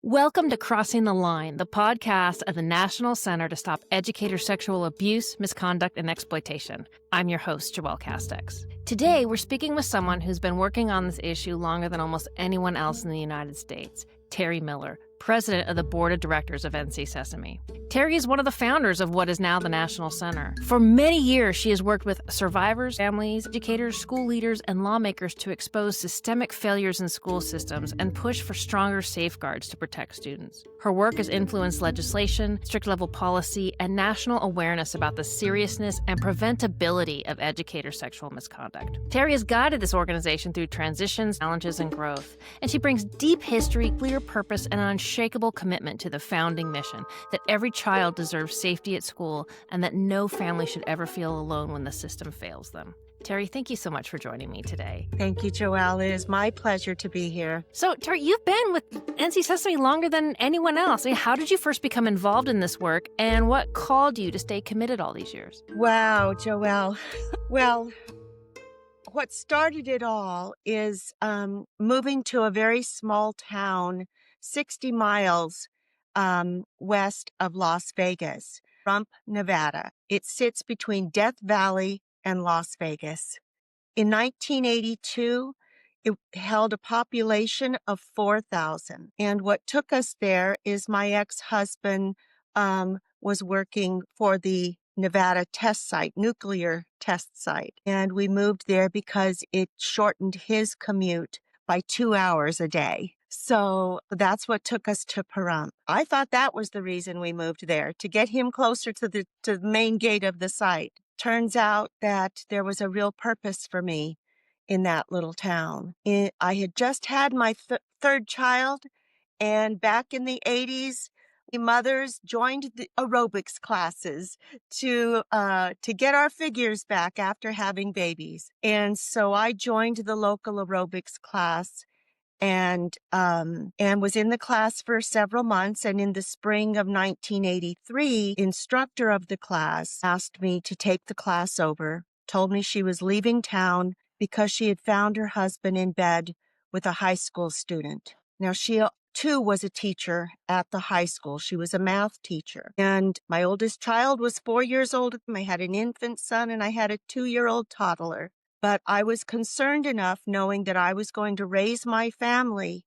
Welcome to Crossing the Line, the podcast of the National Center to Stop Educator Sexual Abuse, Misconduct, and Exploitation. I'm your host, Joelle Castex. Today, we're speaking with someone who's been working on this issue longer than almost anyone else in the United States, Terri Miller, president of the board of directors of NC Sesame. Terri is one of the founders of what is now the National Center. For many years, she has worked with survivors, families, educators, school leaders, and lawmakers to expose systemic failures in school systems and push for stronger safeguards to protect students. Her work has influenced legislation, strict-level policy, and national awareness about the seriousness and preventability of educator sexual misconduct. Terri has guided this organization through transitions, challenges, and growth, and she brings deep history, clear purpose, and an unshakable commitment to the founding mission that every child deserves safety at school and that no family should ever feel alone when the system fails them. Terri, thank you so much for joining me today. Thank you, Joelle. It is my pleasure to be here. So, Terri, you've been with NC Sesame longer than anyone else. How did you first become involved in this work, and what called you to stay committed all these years? Wow, Joelle. Well, what started it all is moving to a very small town, 60 miles west of Las Vegas, Rump, Nevada. It sits between Death Valley and Las Vegas. In 1982, it held a population of 4,000. And what took us there is my ex-husband was working for the Nevada test site, nuclear test site. And we moved there because it shortened his commute by 2 hours a day. So that's what took us to Pahrump. I thought that was the reason we moved there, to get him closer to the main gate of the site. Turns out that there was a real purpose for me in that little town. I had just had my third child, and back in the 80s, mothers joined the aerobics classes to get our figures back after having babies. And so I joined the local aerobics class and was in the class for several months. And in the spring of 1983, instructor of the class asked me to take the class over, told me she was leaving town because she had found her husband in bed with a high school student. Now, she too was a teacher at the high school. She was a math teacher. And my oldest child was 4 years old. I had an infant son and I had a 2-year-old toddler. But I was concerned enough knowing that I was going to raise my family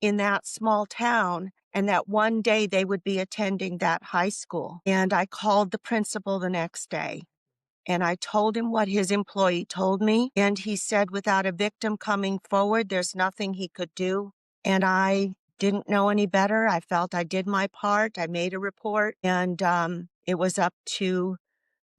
in that small town and that one day they would be attending that high school. And I called the principal the next day and I told him what his employee told me. And he said, without a victim coming forward, there's nothing he could do. And I didn't know any better. I felt I did my part. I made a report, and it was up to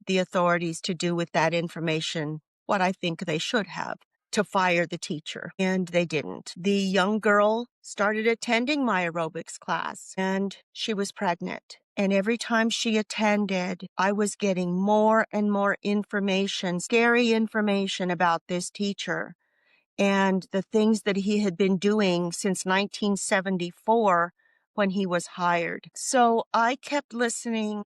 the authorities to do with that information what I think they should have, to fire the teacher. And they didn't. The young girl started attending my aerobics class, and she was pregnant. And every time she attended, I was getting more and more information, scary information about this teacher and the things that he had been doing since 1974 when he was hired. So I kept listening.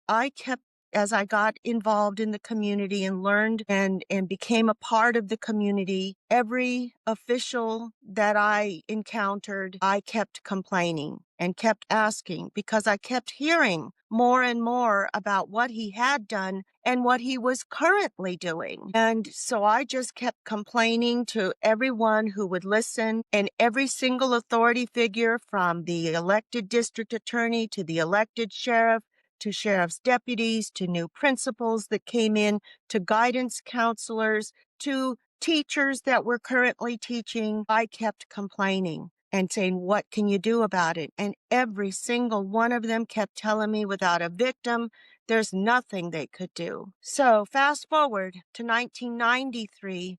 As I got involved in the community and learned and became a part of the community, every official that I encountered, I kept complaining and kept asking because I kept hearing more and more about what he had done and what he was currently doing. And so I just kept complaining to everyone who would listen, and every single authority figure, from the elected district attorney to the elected sheriff, to sheriff's deputies, to new principals that came in, to guidance counselors, to teachers that were currently teaching. I kept complaining and saying, what can you do about it? And every single one of them kept telling me, without a victim, there's nothing they could do. So fast forward to 1993,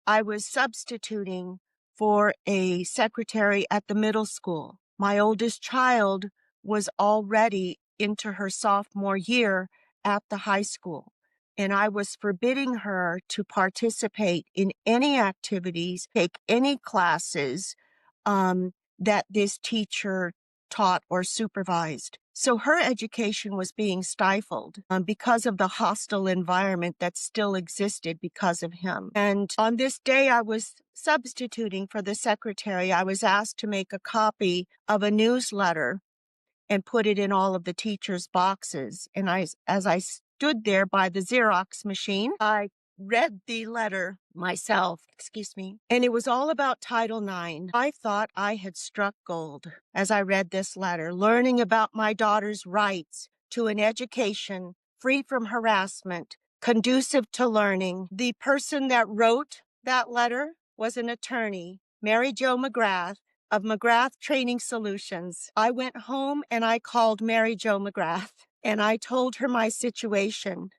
I was substituting for a secretary at the middle school. My oldest child was already into her sophomore year at the high school, and I was forbidding her to participate in any activities, take any classes that this teacher taught or supervised. So her education was being stifled because of the hostile environment that still existed because of him. And on this day, I was substituting for the secretary. I was asked to make a copy of a newsletter and put it in all of the teachers' boxes. And as I stood there by the Xerox machine, I read the letter myself, and it was all about Title IX. I thought I had struck gold as I read this letter, learning about my daughter's rights to an education free from harassment, conducive to learning. The person that wrote that letter was an attorney, Mary Jo McGrath, of McGrath Training Solutions. I went home and I called Mary Jo McGrath and I told her my situation.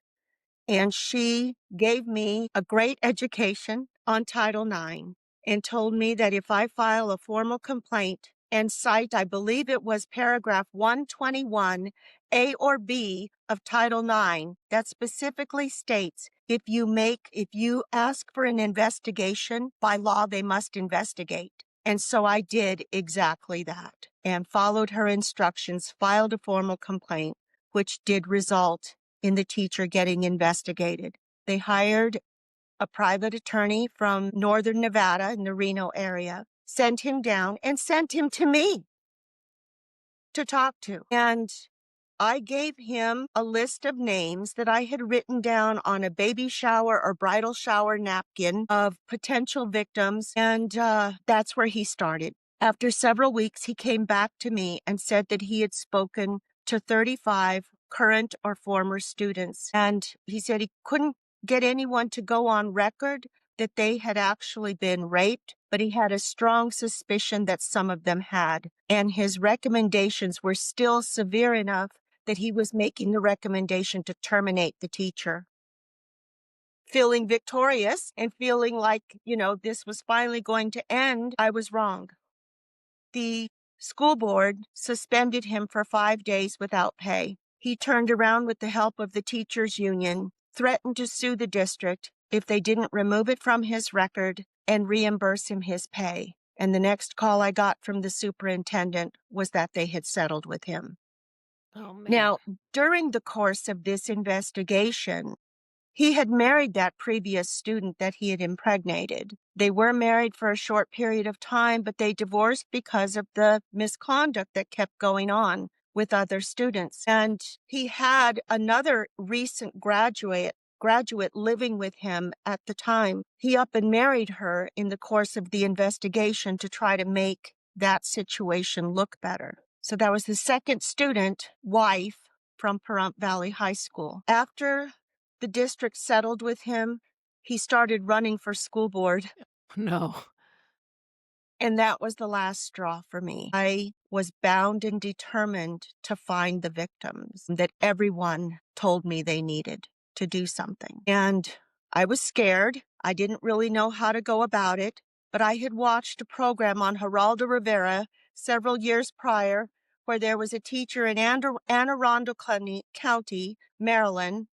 And she gave me a great education on Title IX and told me that if I file a formal complaint and cite, I believe it was paragraph 121, A or B of Title IX, that specifically states if you ask for an investigation, by law, they must investigate. And so I did exactly that and followed her instructions, filed a formal complaint, which did result in the teacher getting investigated. They hired a private attorney from northern Nevada in the Reno area, sent him down and sent him to me to talk to. And I gave him a list of names that I had written down on a baby shower or bridal shower napkin of potential victims, and that's where he started. After several weeks, he came back to me and said that he had spoken to 35 current or former students, and he said he couldn't get anyone to go on record that they had actually been raped, but he had a strong suspicion that some of them had, and his recommendations were still severe enough that he was making the recommendation to terminate the teacher. Feeling victorious and feeling like, this was finally going to end, I was wrong. The school board suspended him for 5 days without pay. He turned around with the help of the teachers' union, threatened to sue the district if they didn't remove it from his record and reimburse him his pay. And the next call I got from the superintendent was that they had settled with him. Oh, man. Now, during the course of this investigation, he had married that previous student that he had impregnated. They were married for a short period of time, but they divorced because of the misconduct that kept going on with other students. And he had another recent graduate living with him at the time. He up and married her in the course of the investigation to try to make that situation look better. So that was the second student wife from Pahrump Valley High School. After the district settled with him, he started running for school board. No. And that was the last straw for me. I was bound and determined to find the victims that everyone told me they needed to do something. And I was scared. I didn't really know how to go about it, but I had watched a program on Geraldo Rivera several years prior where there was a teacher in Anne Arundel County, Maryland,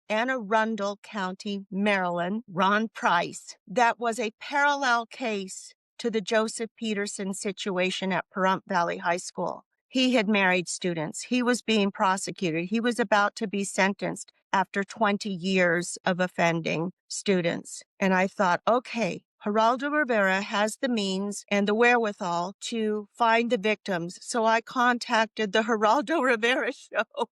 Ron Price. That was a parallel case to the Joseph Peterson situation at Pahrump Valley High School. He had married students. He was being prosecuted. He was about to be sentenced after 20 years of offending students. And I thought, okay, Geraldo Rivera has the means and the wherewithal to find the victims. So I contacted the Geraldo Rivera show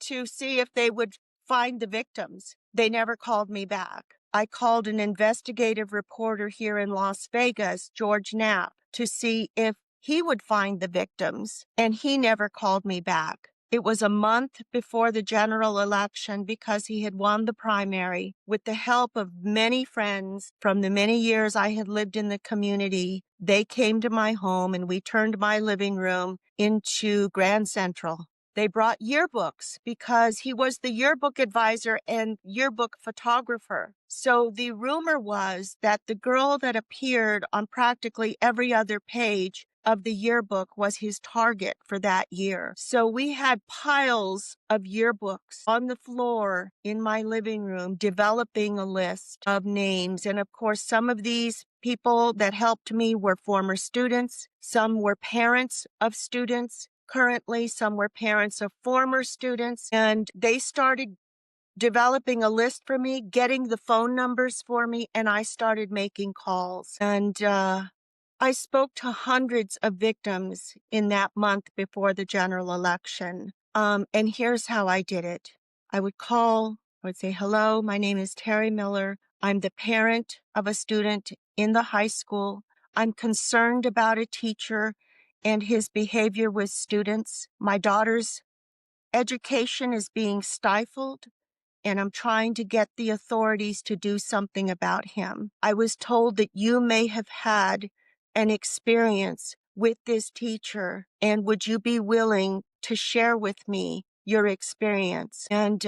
to see if they would find the victims. They never called me back. I called an investigative reporter here in Las Vegas, George Knapp, to see if he would find the victims, and he never called me back. It was a month before the general election because he had won the primary. With the help of many friends from the many years I had lived in the community, they came to my home and we turned my living room into Grand Central. They brought yearbooks because he was the yearbook advisor and yearbook photographer. So the rumor was that the girl that appeared on practically every other page of the yearbook was his target for that year. So we had piles of yearbooks on the floor in my living room, developing a list of names. And of course, some of these people that helped me were former students. Some were parents of students, currently. Some were parents of former students, and they started developing a list for me, getting the phone numbers for me, and I started making calls. And I spoke to hundreds of victims in that month before the general election. And here's how I did it. I would call, I would say, hello, my name is Terri Miller. I'm the parent of a student in the high school. I'm concerned about a teacher and his behavior with students. My daughter's education is being stifled, and I'm trying to get the authorities to do something about him. I was told that you may have had an experience with this teacher, and would you be willing to share with me your experience? And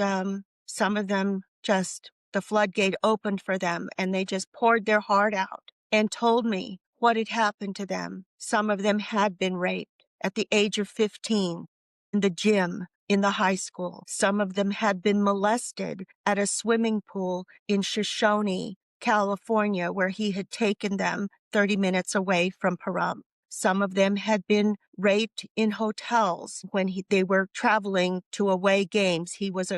some of them just, the floodgate opened for them, and they just poured their heart out and told me what had happened to them. Some of them had been raped at the age of 15 in the gym in the high school. Some of them had been molested at a swimming pool in Shoshone, California, where he had taken them 30 minutes away from Pahrump. Some of them had been raped in hotels when they were traveling to away games. He was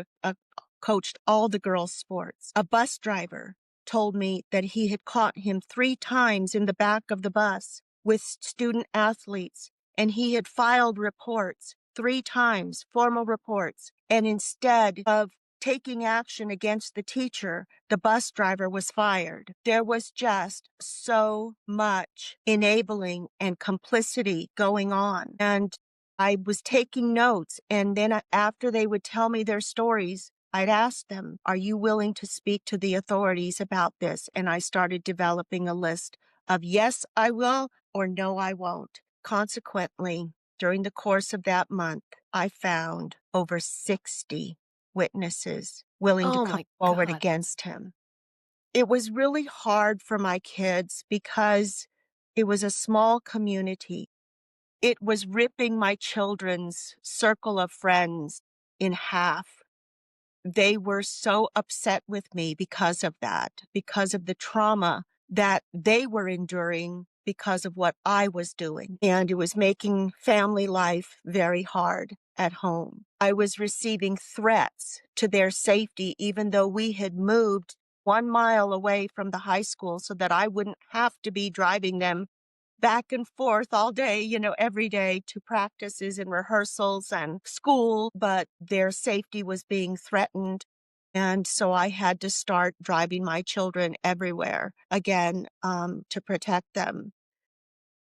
coached all the girls' sports. A bus driver told me that he had caught him 3 times in the back of the bus with student athletes, and he had filed reports 3 times, formal reports. And instead of taking action against the teacher, the bus driver was fired. There was just so much enabling and complicity going on. And I was taking notes. And then after they would tell me their stories, I'd ask them, are you willing to speak to the authorities about this? And I started developing a list of yes, I will, or no, I won't. Consequently, during the course of that month, I found over 60 witnesses willing to Oh come my forward God. against him. It was really hard for my kids because it was a small community. It was ripping my children's circle of friends in half. They were so upset with me because of that, because of the trauma that they were enduring because of what I was doing. And it was making family life very hard at home. I was receiving threats to their safety, even though we had moved 1 mile away from the high school so that I wouldn't have to be driving them back and forth all day, every day to practices and rehearsals and school, but their safety was being threatened. And so I had to start driving my children everywhere again to protect them.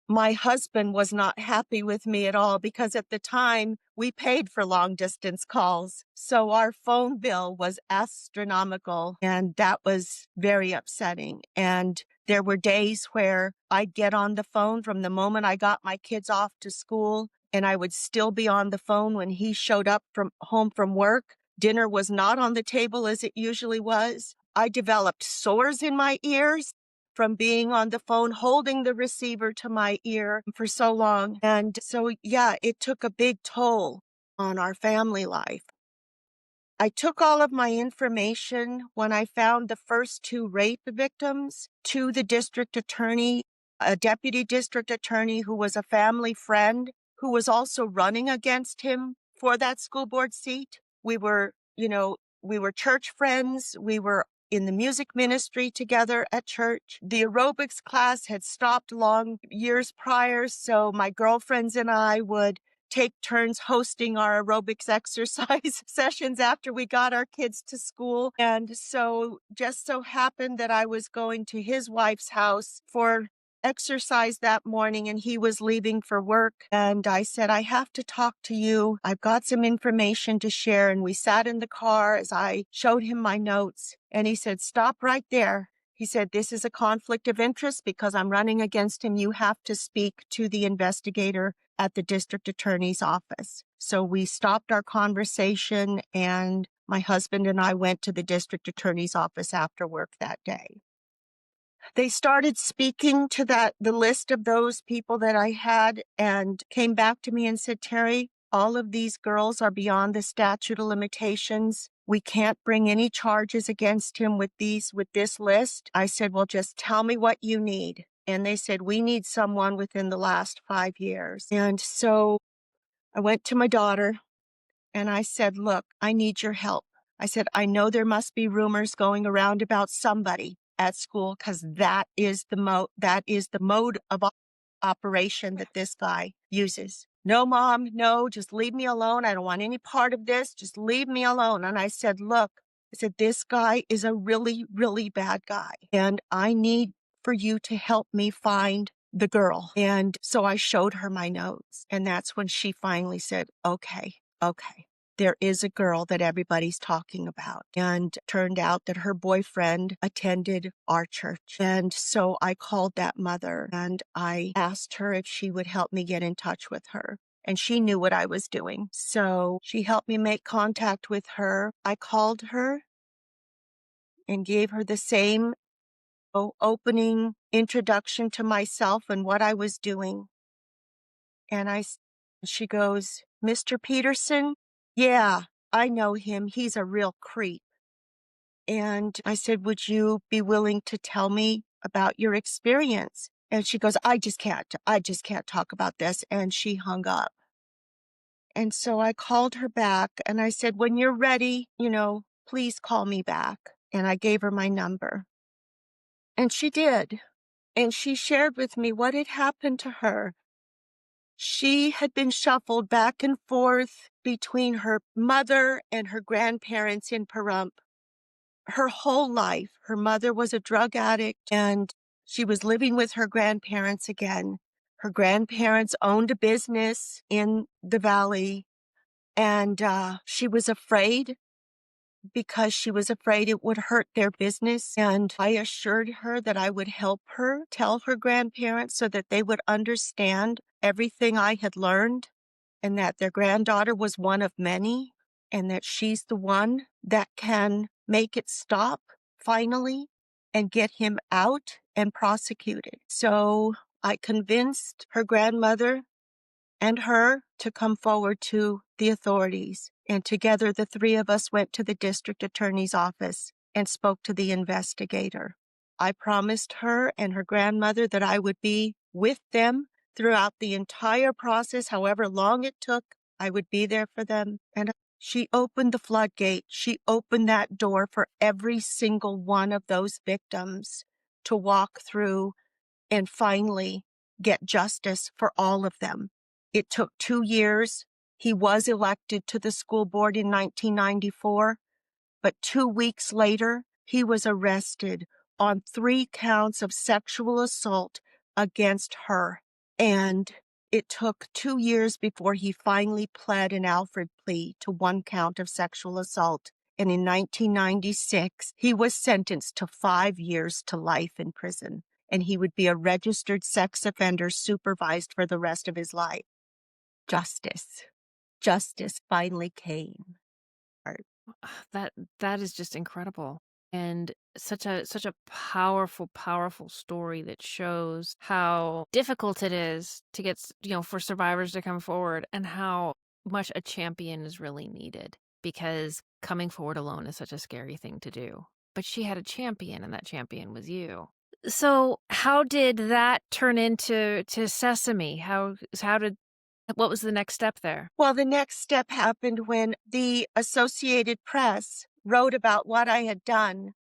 My husband was not happy with me at all because at the time we paid for long distance calls. So our phone bill was astronomical, and that was very upsetting. And there were days where I'd get on the phone from the moment I got my kids off to school, and I would still be on the phone when he showed up from home from work. Dinner was not on the table as it usually was. I developed sores in my ears from being on the phone, holding the receiver to my ear for so long. And so, yeah, it took a big toll on our family life. I took all of my information when I found the first 2 rape victims to the district attorney, a deputy district attorney who was a family friend who was also running against him for that school board seat. We were church friends. We were in the music ministry together at church. The aerobics class had stopped long years prior, so my girlfriends and I would take turns hosting our aerobics exercise sessions after we got our kids to school. And so just so happened that I was going to his wife's house for exercise that morning, and he was leaving for work. And I said, I have to talk to you. I've got some information to share. And we sat in the car as I showed him my notes. And he said, stop right there. He said, this is a conflict of interest because I'm running against him. You have to speak to the investigator at the district attorney's office. So we stopped our conversation, and my husband and I went to the district attorney's office after work that day. They started speaking to the list of those people that I had and came back to me and said, Terri, all of these girls are beyond the statute of limitations. We can't bring any charges against him with this list. I said, well, just tell me what you need. And they said, we need someone within the last 5 years. And so I went to my daughter and I said, "Look, I need your help." I said, "I know there must be rumors going around about somebody at school because that is the mode of operation that this guy uses." "No, Mom, no, just leave me alone. I don't want any part of this. Just leave me alone." And I said, "Look," I said, "this guy is a really, really bad guy, and I need for you to help me find the girl." And so I showed her my notes, and that's when she finally said, "Okay, okay. There is a girl that everybody's talking about." And turned out that her boyfriend attended our church. And so I called that mother and I asked her if she would help me get in touch with her. And she knew what I was doing. So she helped me make contact with her. I called her and gave her the same opening introduction to myself and what I was doing. And she goes, "Mr. Peterson? Yeah, I know him. He's a real creep." And I said, "Would you be willing to tell me about your experience?" And she goes, I just can't talk about this." And she hung up. And so I called her back and I said, "When you're ready, please call me back." And I gave her my number. And she did. And she shared with me what had happened to her. She had been shuffled back and forth between her mother and her grandparents in Pahrump her whole life. Her mother was a drug addict and she was living with her grandparents again. Her grandparents owned a business in the valley and she was afraid because she was afraid it would hurt their business. And I assured her that I would help her tell her grandparents so that they would understand everything I had learned and that their granddaughter was one of many and that she's the one that can make it stop finally and get him out and prosecuted. So I convinced her grandmother and her to come forward to the authorities. And together, the three of us went to the district attorney's office and spoke to the investigator. I promised her and her grandmother that I would be with them throughout the entire process, however long it took. I would be there for them. And she opened the floodgate. She opened that door for every single one of those victims to walk through and finally get justice for all of them. It took 2 years. He was elected to the school board in 1994, but 2 weeks later, he was arrested on 3 counts of sexual assault against her. And it took 2 years before he finally pled an Alfred plea to 1 count of sexual assault. And in 1996, he was sentenced to 5 years to life in prison. And he would be a registered sex offender supervised for the rest of his life. Justice finally came. That is just incredible. And such a powerful story that shows how difficult it is to get, for survivors to come forward and how much a champion is really needed because coming forward alone is such a scary thing to do. But she had a champion and that champion was you. So how did that turn into Sesame? What was the next step there? Well, the next step happened when the Associated Press wrote about what I had done.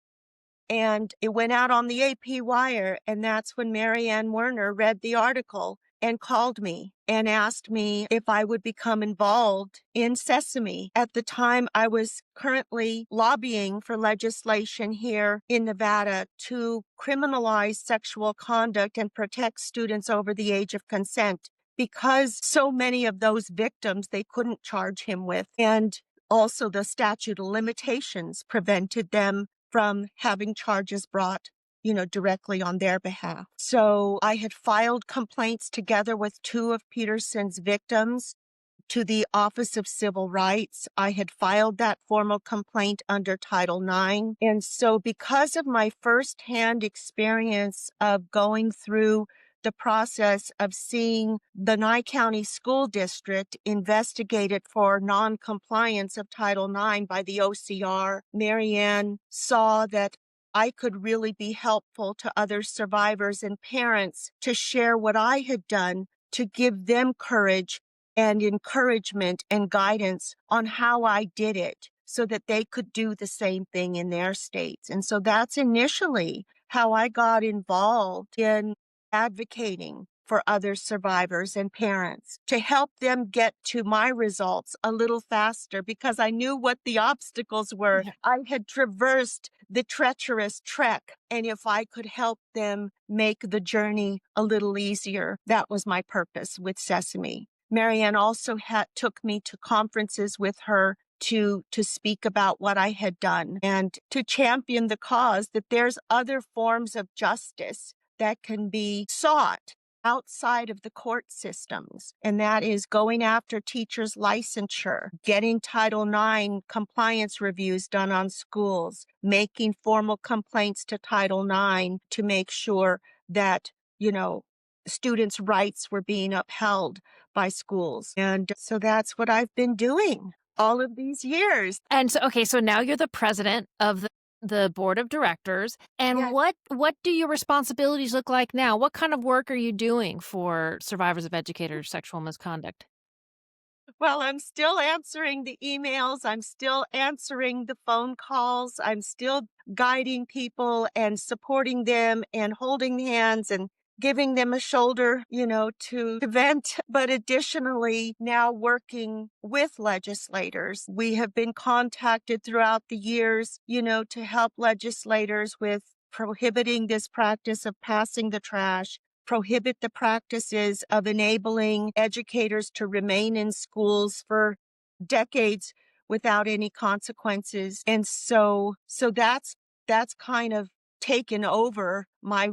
And it went out on the AP wire. And that's when Mary Ann Werner read the article and called me and asked me if I would become involved in Sesame. At the time, I was currently lobbying for legislation here in Nevada to criminalize sexual conduct and protect students over the age of consent because so many of those victims they couldn't charge him with. And also the statute of limitations prevented them from having charges brought, directly on their behalf. So I had filed complaints together with 2 of Peterson's victims to the Office of Civil Rights. I had filed that formal complaint under Title IX. And so because of my firsthand experience of going through the process of seeing the Nye County School District investigated for non-compliance of Title IX by the OCR, Mary Ann saw that I could really be helpful to other survivors and parents to share what I had done to give them courage and encouragement and guidance on how I did it so that they could do the same thing in their states. And so that's initially how I got involved in advocating for other survivors and parents to help them get to my results a little faster because I knew what the obstacles were. Yeah. I had traversed the treacherous trek, and if I could help them make the journey a little easier, that was my purpose with Sesame. Marianne also took me to conferences with her to speak about what I had done and to champion the cause that there's other forms of justice that can be sought outside of the court systems, and that is going after teachers' licensure, getting Title IX compliance reviews done on schools, making formal complaints to Title IX to make sure that, students' rights were being upheld by schools. And so that's what I've been doing all of these years. And so, okay, so now you're the president of the board of directors. And Yes. what do your responsibilities look like now? What kind of work are you doing for survivors of educators' sexual misconduct? Well, I'm still answering the emails. I'm still answering the phone calls. I'm still guiding people and supporting them and holding hands and giving them a shoulder, to vent. But additionally, now working with legislators. We have been contacted throughout the years, to help legislators with prohibiting this practice of passing the trash, prohibit the practices of enabling educators to remain in schools for decades without any consequences. And so that's kind of taken over. My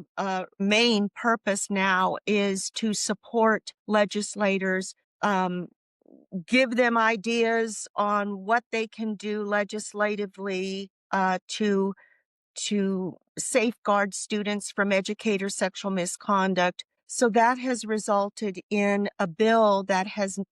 main purpose now is to support legislators, give them ideas on what they can do legislatively to safeguard students from educator sexual misconduct. So that has resulted in a bill that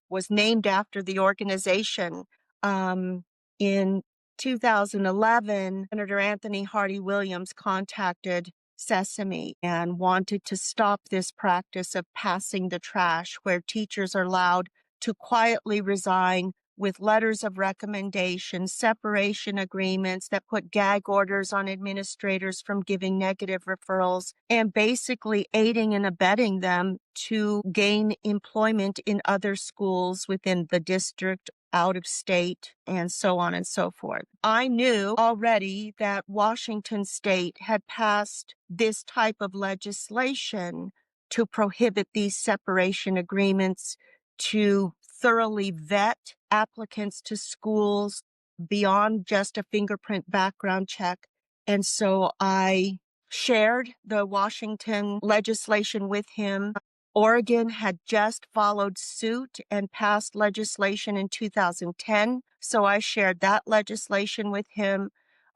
was named after the organization. In 2011, Senator Anthony Hardy Williams contacted Sesame and wanted to stop this practice of passing the trash, where teachers are allowed to quietly resign with letters of recommendation, separation agreements that put gag orders on administrators from giving negative referrals, and basically aiding and abetting them to gain employment in other schools within the district, out of state, and so on and so forth. I knew already that Washington State had passed this type of legislation to prohibit these separation agreements, to thoroughly vet applicants to schools beyond just a fingerprint background check. And so I shared the Washington legislation with him. Oregon had just followed suit and passed legislation in 2010. So I shared that legislation with him.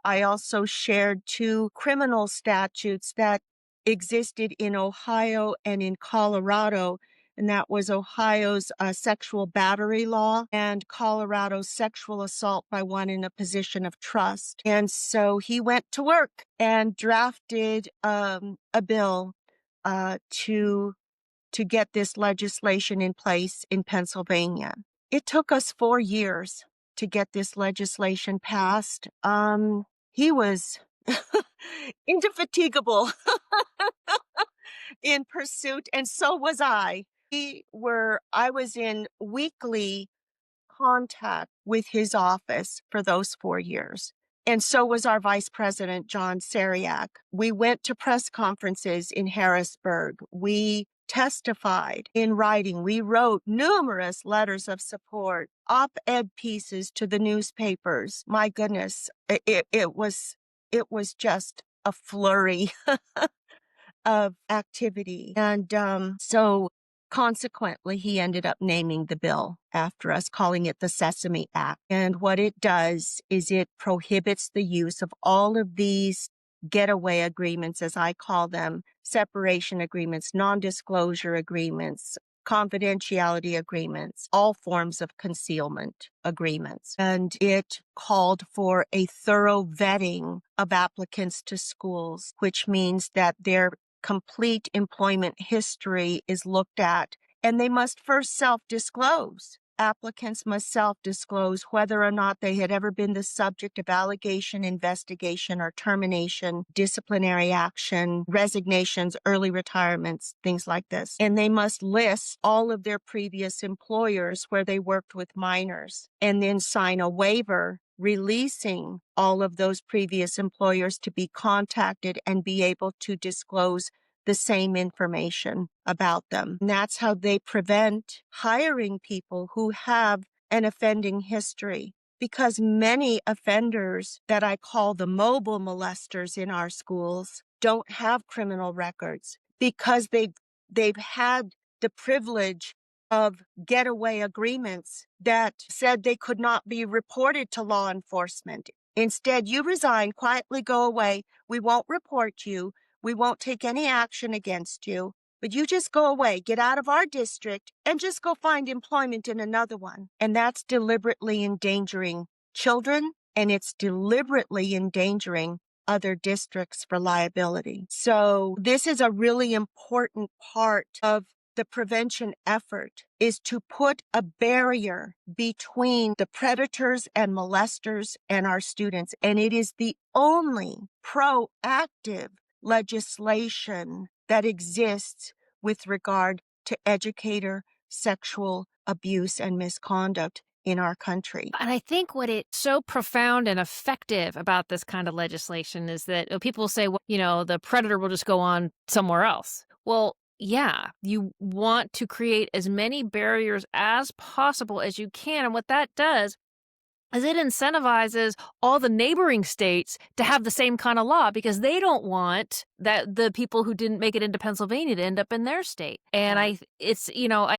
I also shared 2 criminal statutes that existed in Ohio and in Colorado, and that was Ohio's sexual battery law and Colorado's sexual assault by one in a position of trust. And so he went to work and drafted a bill to get this legislation in place in Pennsylvania. It took us 4 years to get this legislation passed. He was indefatigable in pursuit, and so was I. I was in weekly contact with his office for those 4 years. And so was our vice president, John Sariak. We went to press conferences in Harrisburg. We testified in writing. We wrote numerous letters of support, op-ed pieces to the newspapers. My goodness, it was just a flurry of activity. And so consequently, he ended up naming the bill after us, calling it the Sesame Act. And what it does is it prohibits the use of all of these getaway agreements, as I call them, separation agreements, non-disclosure agreements, confidentiality agreements, all forms of concealment agreements. And it called for a thorough vetting of applicants to schools, which means that their complete employment history is looked at and they must first self-disclose. Applicants must self-disclose whether or not they had ever been the subject of allegation, investigation, or termination, disciplinary action, resignations, early retirements, things like this. And they must list all of their previous employers where they worked with minors, and then sign a waiver releasing all of those previous employers to be contacted and be able to disclose the same information about them. And that's how they prevent hiring people who have an offending history. Because many offenders that I call the mobile molesters in our schools don't have criminal records because they've had the privilege of getaway agreements that said they could not be reported to law enforcement. Instead, you resign, quietly go away. We won't report you. We won't take any action against you, but you just go away, get out of our district, and just go find employment in another one. And that's deliberately endangering children, and it's deliberately endangering other districts for liability. So this is a really important part of the prevention effort, is to put a barrier between the predators and molesters and our students. And it is the only proactive legislation that exists with regard to educator sexual abuse and misconduct in our country. And I think what it's so profound and effective about this kind of legislation is that people say, well, the predator will just go on somewhere else. Well, yeah, you want to create as many barriers as possible as you can. And what that does is it incentivizes all the neighboring states to have the same kind of law because they don't want that the people who didn't make it into Pennsylvania to end up in their state. And I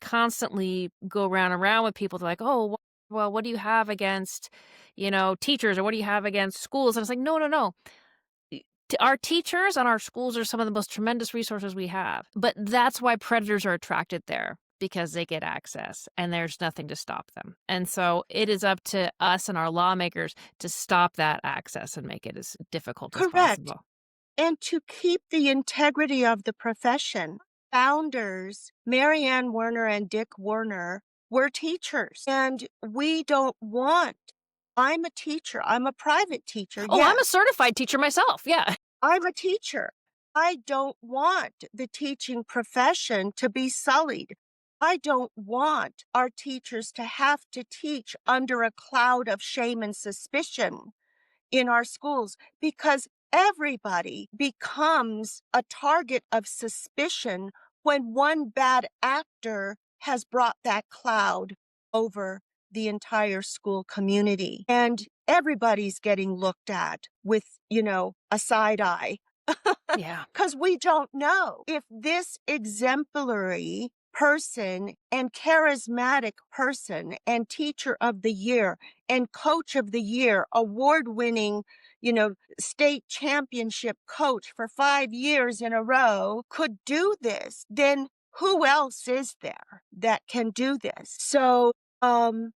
constantly go around and around with people. They're like, oh, well, what do you have against, teachers, or what do you have against schools? And it's like, no. Our teachers and our schools are some of the most tremendous resources we have. But that's why predators are attracted there, because they get access and there's nothing to stop them. And so it is up to us and our lawmakers to stop that access and make it as difficult as Correct. possible. And to keep the integrity of the profession. Founders, Mary Ann Werner and Dick Werner, were teachers. And we don't want, I'm a teacher, I'm a private teacher. Oh, yes. I'm a certified teacher myself. Yeah. I'm a teacher. I don't want the teaching profession to be sullied. I don't want our teachers to have to teach under a cloud of shame and suspicion in our schools, because everybody becomes a target of suspicion when one bad actor has brought that cloud over the entire school community. And everybody's getting looked at with, a side eye. Yeah. Because we don't know if this exemplary person and charismatic person and teacher of the year and coach of the year, award-winning, state championship coach for 5 years in a row could do this, then who else is there that can do this? So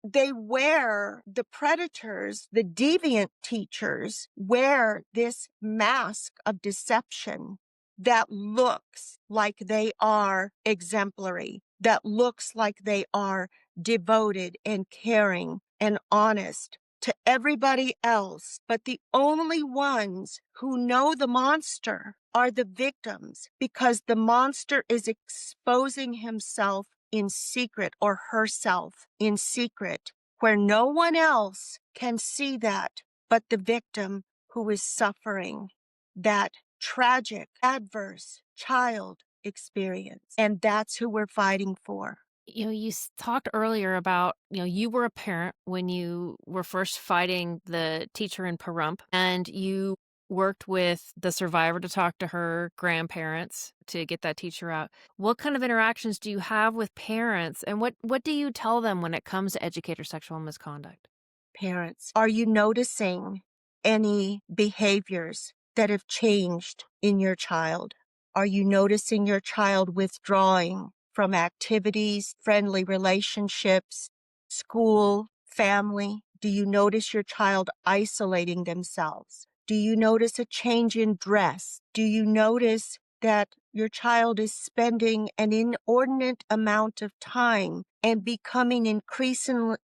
they wear, the predators, the deviant teachers wear this mask of deception that looks like they are exemplary, that looks like they are devoted and caring and honest to everybody else. But the only ones who know the monster are the victims, because the monster is exposing himself in secret, or herself in secret, where no one else can see that but the victim who is suffering that tragic, adverse child experience. And that's who we're fighting for. You talked earlier about, you were a parent when you were first fighting the teacher in Pahrump, and you worked with the survivor to talk to her grandparents to get that teacher out. What kind of interactions do you have with parents, and what do you tell them when it comes to educator sexual misconduct? Parents, are you noticing any behaviors that have changed in your child? Are you noticing your child withdrawing from activities, friendly relationships, school, family? Do you notice your child isolating themselves? Do you notice a change in dress? Do you notice that your child is spending an inordinate amount of time and becoming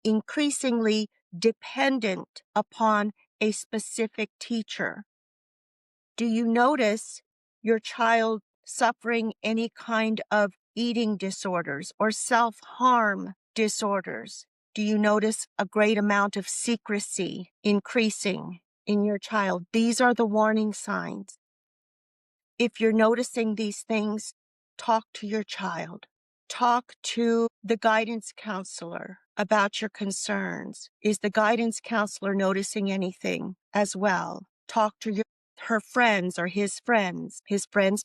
increasingly dependent upon a specific teacher? Do you notice your child suffering any kind of eating disorders or self-harm disorders? Do you notice a great amount of secrecy increasing in your child? These are the warning signs. If you're noticing these things, talk to your child. Talk to the guidance counselor about your concerns. Is the guidance counselor noticing anything as well? Talk to her friends or his friends'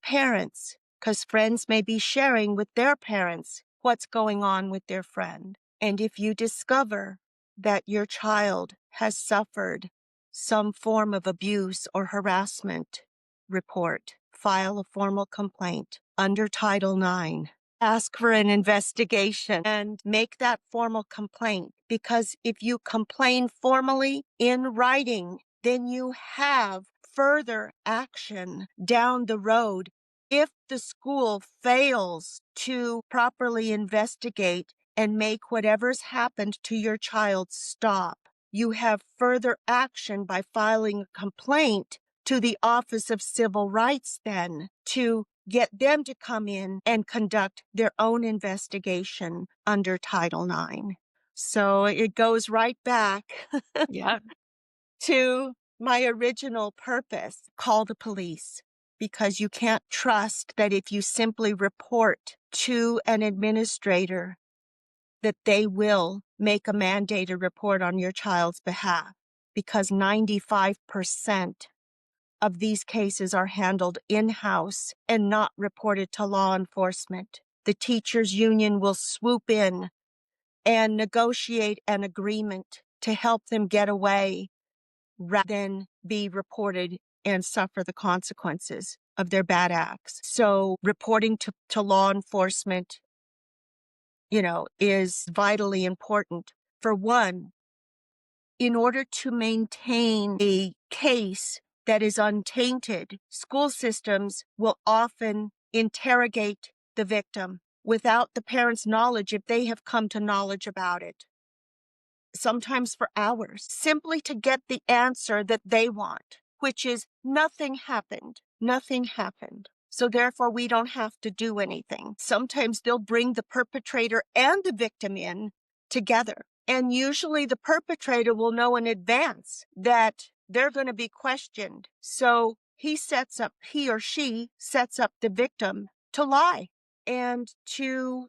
parents, because friends may be sharing with their parents what's going on with their friend. And if you discover that your child has suffered some form of abuse or harassment, report, file a formal complaint under Title IX. Ask for an investigation and make that formal complaint, because if you complain formally in writing, then you have further action down the road. If the school fails to properly investigate and make whatever's happened to your child stop, you have further action by filing a complaint to the Office of Civil Rights then to get them to come in and conduct their own investigation under Title IX. So it goes right back Yeah. to my original purpose: call the police, because you can't trust that if you simply report to an administrator that they will make a mandated report on your child's behalf, because 95% of these cases are handled in-house and not reported to law enforcement. The teachers' union will swoop in and negotiate an agreement to help them get away rather than be reported and suffer the consequences of their bad acts. So reporting to law enforcement, is vitally important. For one, in order to maintain a case that is untainted, school systems will often interrogate the victim without the parent's knowledge if they have come to knowledge about it, sometimes for hours, simply to get the answer that they want, which is nothing happened. Nothing happened. So therefore, we don't have to do anything. Sometimes they'll bring the perpetrator and the victim in together. And usually the perpetrator will know in advance that they're going to be questioned. So he or she sets up the victim to lie and to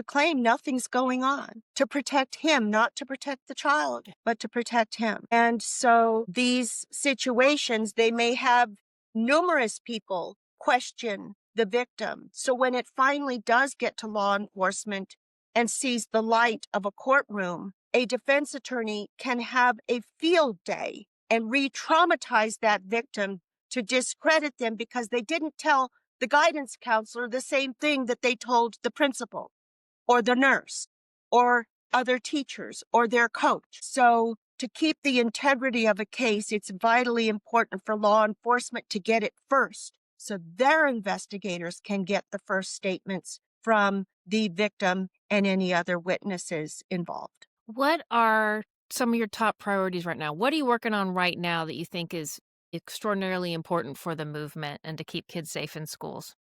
claim nothing's going on, to protect him, not to protect the child, but to protect him. And so these situations, they may have numerous people question the victim. So when it finally does get to law enforcement and sees the light of a courtroom, a defense attorney can have a field day and re-traumatize that victim to discredit them because they didn't tell the guidance counselor the same thing that they told the principal or the nurse or other teachers or their coach. So to keep the integrity of a case, it's vitally important for law enforcement to get it first, so their investigators can get the first statements from the victim and any other witnesses involved. What are some of your top priorities right now? What are you working on right now that you think is extraordinarily important for the movement and to keep kids safe in schools?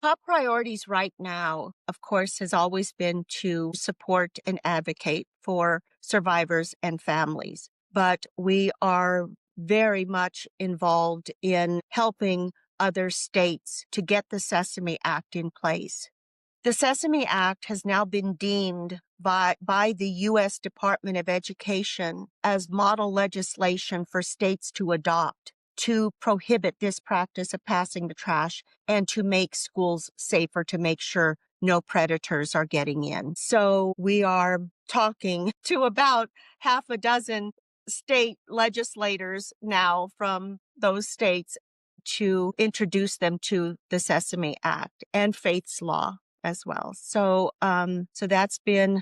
Top priorities right now, of course, has always been to support and advocate for survivors and families. But we are very much involved in helping other states to get the Sesame Act in place. The Sesame Act has now been deemed by the U.S. Department of Education as model legislation for states to adopt to prohibit this practice of passing the trash and to make schools safer, to make sure no predators are getting in. So we are talking to about half a dozen state legislators now from those states to introduce them to the Sesame Act and Faith's Law as well. So that's been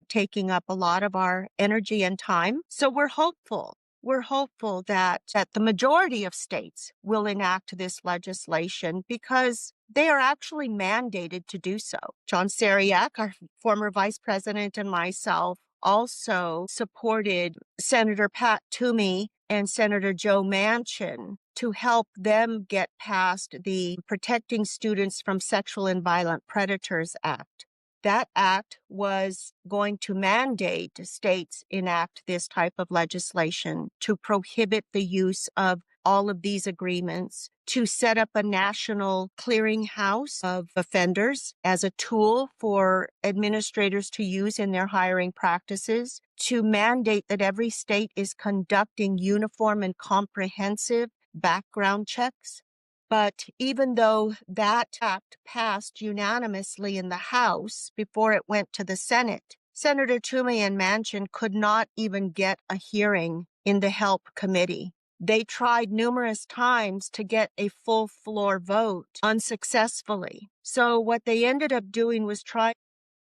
taking up a lot of our energy and time. So we're hopeful we're hopeful that the majority of states will enact this legislation because they are actually mandated to do so. John Sariak, our former vice president, and myself also supported Senator Pat Toomey and Senator Joe Manchin to help them get past the Protecting Students from Sexual and Violent Predators Act. That act was going to mandate states enact this type of legislation to prohibit the use of all of these agreements, to set up a national clearinghouse of offenders as a tool for administrators to use in their hiring practices, to mandate that every state is conducting uniform and comprehensive background checks. But even though that act passed unanimously in the House before it went to the Senate, Senator Toomey and Manchin could not even get a hearing in the Help Committee. They tried numerous times to get a full floor vote unsuccessfully. So what they ended up doing was try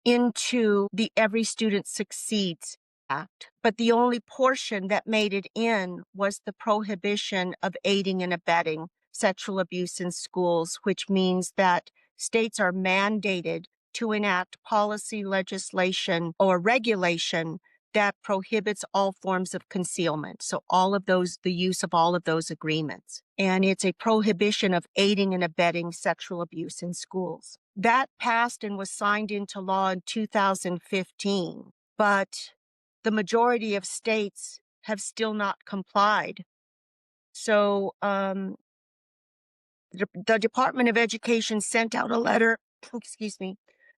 into the Every Student Succeeds Act, but the only portion that made it in was the prohibition of aiding and abetting sexual abuse in schools, which means that states are mandated to enact policy, legislation, or regulation that prohibits all forms of concealment. So all of those, the use of all of those agreements. And it's a prohibition of aiding and abetting sexual abuse in schools. That passed and was signed into law in 2015, but the majority of states have still not complied. So the Department of Education sent out a letter,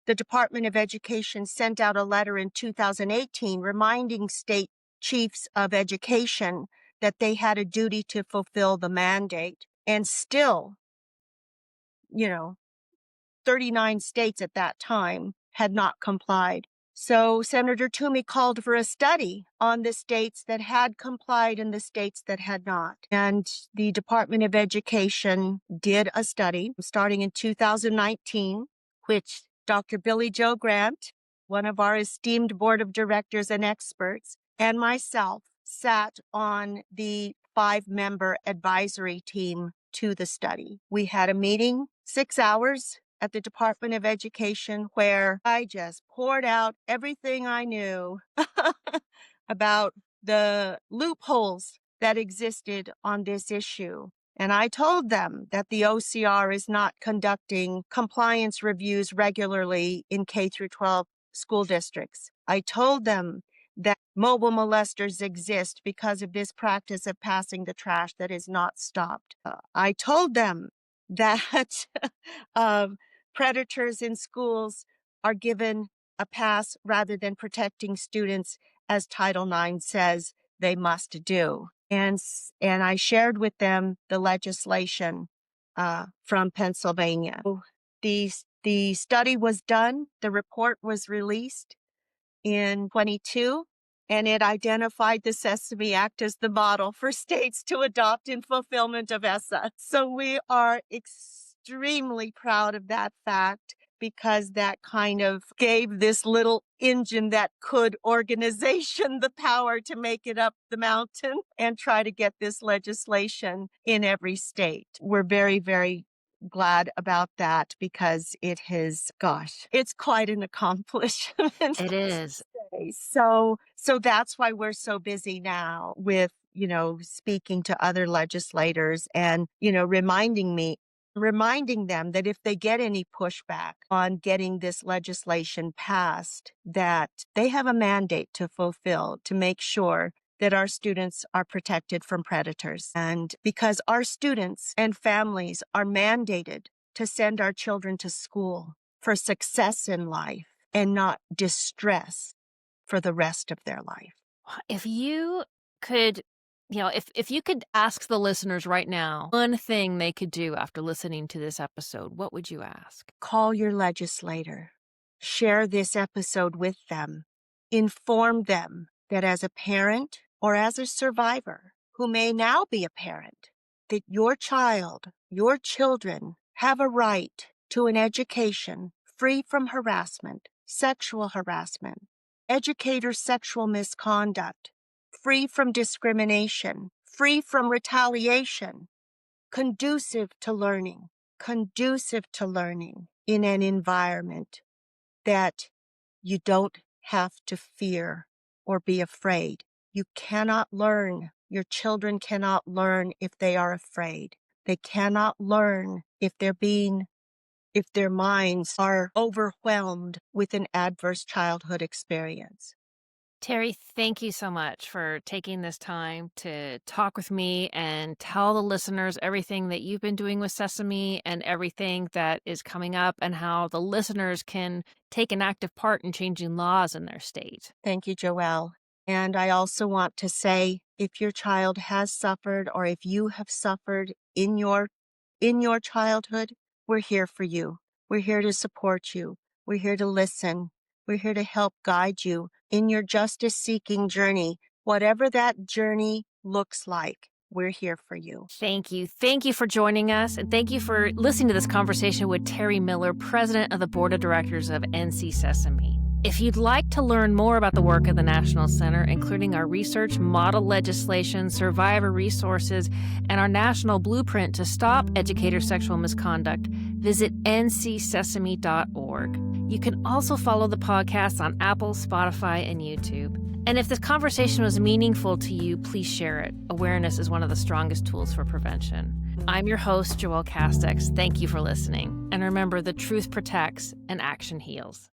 the Department of Education sent out a letter in 2018 reminding state chiefs of education that they had a duty to fulfill the mandate. And still, 39 states at that time had not complied. So Senator Toomey called for a study on the states that had complied and the states that had not. And the Department of Education did a study starting in 2019, which Dr. Billy Joe Grant, one of our esteemed board of directors and experts, and myself sat on the 5-member advisory team to the study. We had a meeting, 6 hours, at the Department of Education where I just poured out everything I knew about the loopholes that existed on this issue. And I told them that the OCR is not conducting compliance reviews regularly in K through 12 school districts. I told them that mobile molesters exist because of this practice of passing the trash that is not stopped. I told them that predators in schools are given a pass rather than protecting students, as Title IX says they must do. And I shared with them the legislation from Pennsylvania. The study was done. The report was released in 22, and it identified the Sesame Act as the model for states to adopt in fulfillment of ESSA. So we are extremely proud of that fact because that kind of gave this little engine that could organization the power to make it up the mountain and try to get this legislation in every state. We're very, very glad about that because it has, it's quite an accomplishment. It is. So that's why we're so busy now with, speaking to other legislators and, reminding them that if they get any pushback on getting this legislation passed, that they have a mandate to fulfill to make sure that our students are protected from predators. And because our students and families are mandated to send our children to school for success in life and not distress for the rest of their life. If you could, if you could ask the listeners right now one thing they could do after listening to this episode, what would you ask? Call your legislator. Share this episode with them. Inform them that as a parent or as a survivor who may now be a parent, that your child, your children have a right to an education free from harassment, sexual harassment, educator sexual misconduct, free from discrimination, free from retaliation, conducive to learning in an environment that you don't have to fear or be afraid. You cannot learn. Your children cannot learn if they are afraid. They cannot learn if their minds are overwhelmed with an adverse childhood experience. Terri, thank you so much for taking this time to talk with me and tell the listeners everything that you've been doing with Sesame and everything that is coming up and how the listeners can take an active part in changing laws in their state. Thank you, Joelle. And I also want to say, if your child has suffered or if you have suffered in your childhood, we're here for you. We're here to support you. We're here to listen. We're here to help guide you in your justice-seeking journey. Whatever that journey looks like, we're here for you. Thank you. Thank you for joining us. And thank you for listening to this conversation with Terri Miller, president of the board of directors of NC Sesame. If you'd like to learn more about the work of the National Center, including our research, model legislation, survivor resources, and our national blueprint to stop educator sexual misconduct, visit ncsesame.org. You can also follow the podcast on Apple, Spotify, and YouTube. And if this conversation was meaningful to you, please share it. Awareness is one of the strongest tools for prevention. I'm your host, Joelle Castex. Thank you for listening. And remember, the truth protects and action heals.